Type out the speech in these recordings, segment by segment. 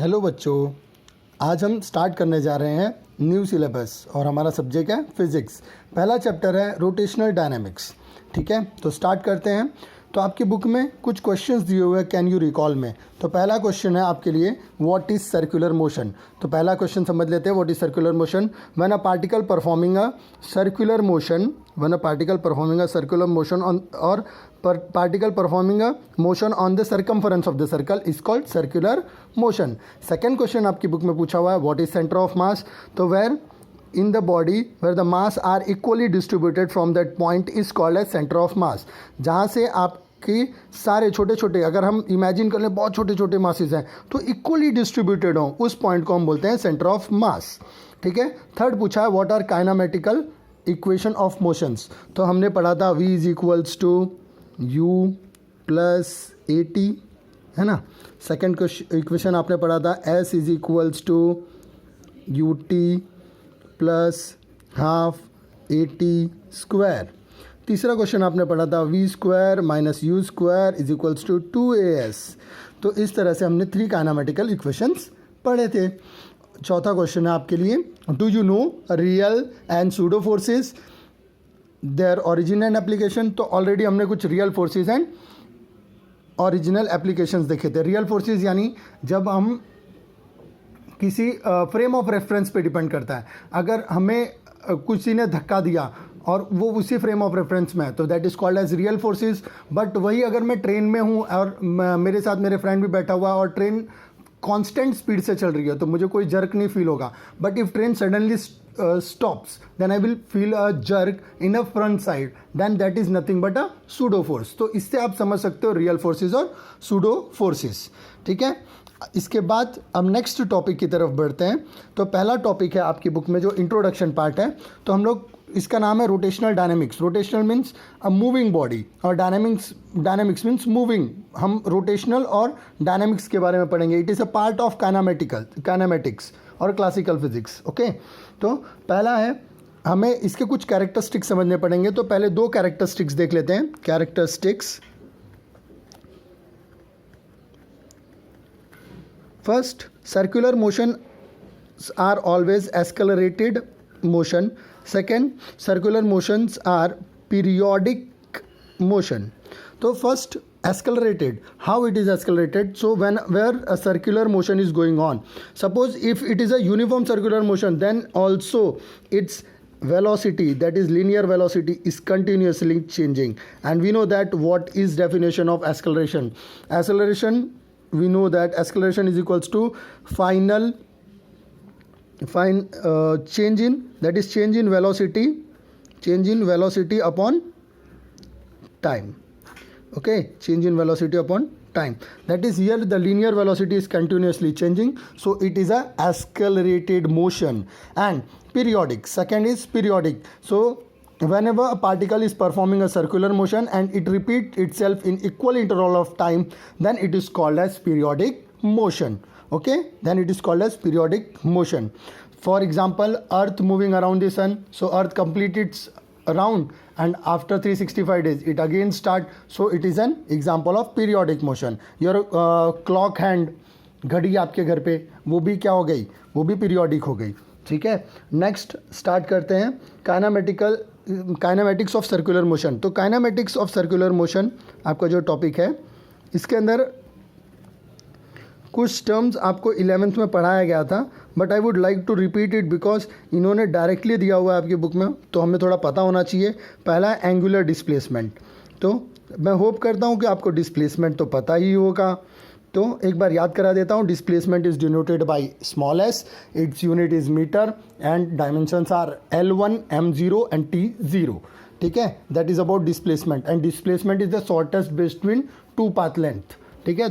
Hello बच्चों, आज हम स्टार्ट करने जा रहे हैं न्यू सिलेबस और हमारा सब्जेक्ट है फिज़िक्स। पहला चैप्टर है रोटेशनल डायनामिक्स। ठीक है, तो स्टार्ट करते हैं। तो आपकी बुक में कुछ क्वेश्चंस दिए हुए हैं कैन यू रिकॉल में। तो पहला क्वेश्चन है आपके लिए व्हाट इज़ सर्कुलर मोशन। तो पहला क्वेश्चन समझ लेते हैं what is circular motion. When a particle performing a circular motion, when a particle performing a circular motion on और particle performing a motion on the circumference of the circle is called circular motion. Second question आपकी book में पूछा हुआ है what is center of mass. तो where in the body where the mass are equally distributed from that point is called as center of mass. जहाँ से आपके सारे छोटे छोटे, अगर हम इमेजिन कर लें बहुत छोटे छोटे मासेस हैं तो इक्वली डिस्ट्रीब्यूटेड हों, उस पॉइंट को हम बोलते हैं सेंटर ऑफ मास। ठीक है। थर्ड पूछा है what are kinematical equation of motions. तो हमने पढ़ा था v is equals to u plus a t, है ना। सेकेंड इक्वेशन आपने पढ़ा था s is equals to u t plus half a t square. तीसरा क्वेश्चन आपने पढ़ा था v square minus u square is equals to 2as। तो इस तरह से हमने 3 काइनेमेटिकल इक्वेशंस पढ़े थे। चौथा क्वेश्चन है आपके लिए do you know real and pseudo forces their origin and application. तो ऑलरेडी हमने कुछ real forces and original applications देखे थे। रियल फोर्सेस यानी जब हम किसी फ्रेम ऑफ रेफरेंस पे डिपेंड करता है, अगर हमें किसी ने धक्का दिया और वो उसी फ्रेम ऑफ रेफरेंस में है तो that is called as real forces. But वही अगर मैं ट्रेन में हूँ और मेरे साथ मेरे फ्रेंड भी बैठा हुआ है और ट्रेन कांस्टेंट स्पीड से चल रही है तो मुझे कोई जर्क नहीं फील होगा। But if train suddenly stops then I will feel a jerk in a front side, then that is nothing but a pseudo force. तो इससे आप समझ सकते हो रियल फोर्सेस और सूडो फोर्सेस। ठीक है। इसके बाद अब नेक्स्ट टॉपिक की तरफ बढ़ते हैं। तो पहला टॉपिक है आपकी बुक में जो इंट्रोडक्शन पार्ट है, तो हम लोग इसका नाम है rotational dynamics. Rotational means a moving body और डायनेमिक्स मीन्स मूविंग। हम रोटेशनल और डायनेमिक्स के बारे में पढ़ेंगे। It is a part of kinematics और क्लासिकल फिजिक्स। ओके, तो पहला है हमें इसके कुछ कैरेक्टरिस्टिक्स समझने पड़ेंगे। तो पहले 2 कैरेक्टरिस्टिक्स देख लेते हैं। Characteristics, first circular motion are always accelerated motion. Second circular motions are periodic motion. तो first accelerated, how it is accelerated. So where a circular motion is going on, suppose if it is a uniform circular motion, then also its velocity, that is linear velocity, is continuously changing. And we know that what is definition of acceleration. We know that acceleration is equals to change in velocity upon time. Okay, change in velocity upon time. That is, here the linear velocity is continuously changing, so it is a accelerated motion. And periodic, second is periodic. So whenever a particle is performing a circular motion and it repeats itself in equal interval of time, then it is called as periodic motion. Okay, then it is called as periodic motion. For example, earth moving around the sun, so earth completes its around and after 365 days it again start, so it is an example of periodic motion. Your clock hand, घड़ी आपके घर पे, वो भी क्या हो गई, वो भी पीरियोडिक हो गई। ठीक है। नेक्स्ट स्टार्ट करते हैं काइनेमेटिक्स ऑफ सर्कुलर मोशन। तो काइनेमेटिक्स ऑफ सर्कुलर मोशन आपका जो टॉपिक है, इसके अंदर कुछ टर्म्स आपको 11th में पढ़ाया गया था, but I would like to repeat it because इन्होंने डायरेक्टली दिया हुआ है आपकी बुक में, तो हमें थोड़ा पता होना चाहिए। पहला एंगुलर डिस्प्लेसमेंट। तो मैं होप करता हूँ कि आपको डिस्प्लेसमेंट तो पता ही होगा, तो एक बार याद करा देता हूँ। Displacement is denoted by small s, its unit is metre and dimensions are L1, M0 and T0। ठीक है, that is about displacement. And displacement is the shortest between 2 path length. ठीक है,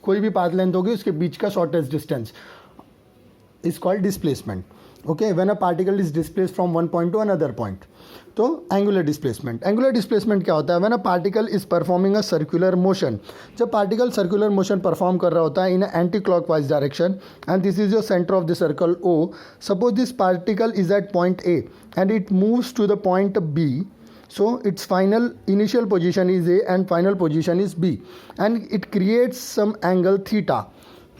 कोई भी पाथ लेंथ होगी उसके बीच का shortest distance is called displacement. Okay, when a particle is displaced from one point to another point. तो angular displacement क्या होता है? When a particle is performing a circular motion, जब particle circular motion perform कर रहा होता है in an anti-clockwise direction and this is your center of the circle O. Suppose this particle is at point A and it moves to the point B. So its initial position is A and final position is B and it creates some angle theta.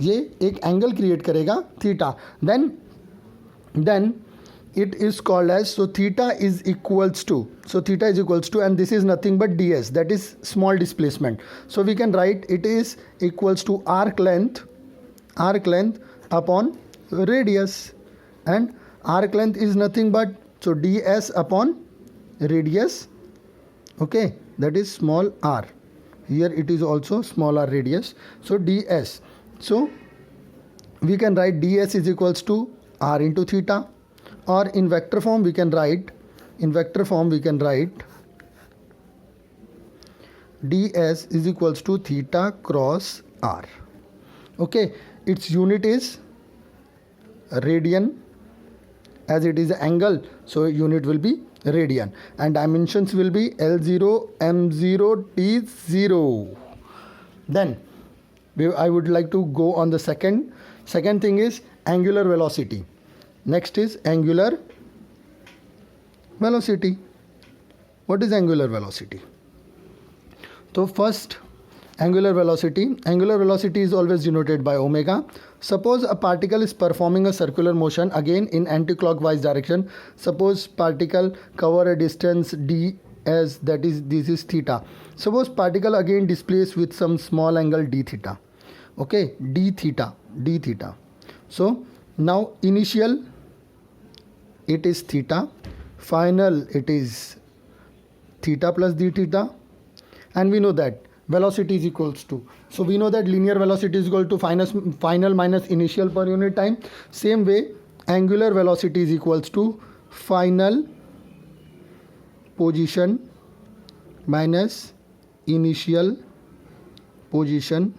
ये एक angle create करेगा theta. Then it is called as, so theta is equals to, and this is nothing but ds, that is small displacement. So we can write it is equals to arc length upon radius, and arc length is nothing but, so ds upon radius. Okay, that is small r. Here it is also small r radius, so ds. So we can write ds is equals to r into theta, or in vector form we can write ds is equals to theta cross r. Okay, its unit is radian, as it is an angle, so unit will be radian, and dimensions will be L0, M0, T0. Then I would like to go on the second thing is angular velocity. Next is angular velocity. What is angular velocity? So first, angular velocity is always denoted by omega. Suppose a particle is performing a circular motion, again in anti-clockwise direction. Suppose particle cover a distance d, as that is, this is theta. Suppose particle again displaces with some small angle d theta. Okay, d theta. So now initial it is theta, final it is theta plus d theta, and we know that velocity is equals to, so we know that linear velocity is equal to final minus initial per unit time. Same way, angular velocity is equals to final position minus initial position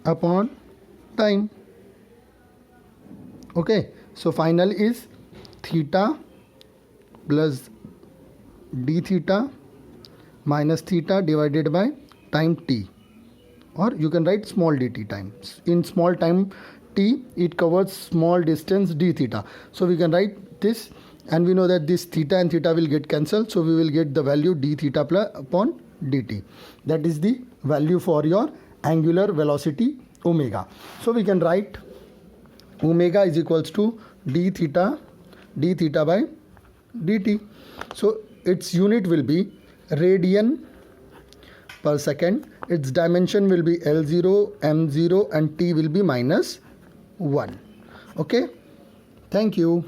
upon time. Okay, so final is theta plus d theta minus theta divided by time t, or you can write small dt time. In small time t, it covers small distance d theta. So we can write this, and we know that this theta and theta will get cancelled, so we will get the value d theta plus upon dt. That is the value for your angular velocity omega. So we can write omega is equals to d theta by dt. So its unit will be radian per second. Its dimension will be L0, M0, and T will be -1. Okay, thank you.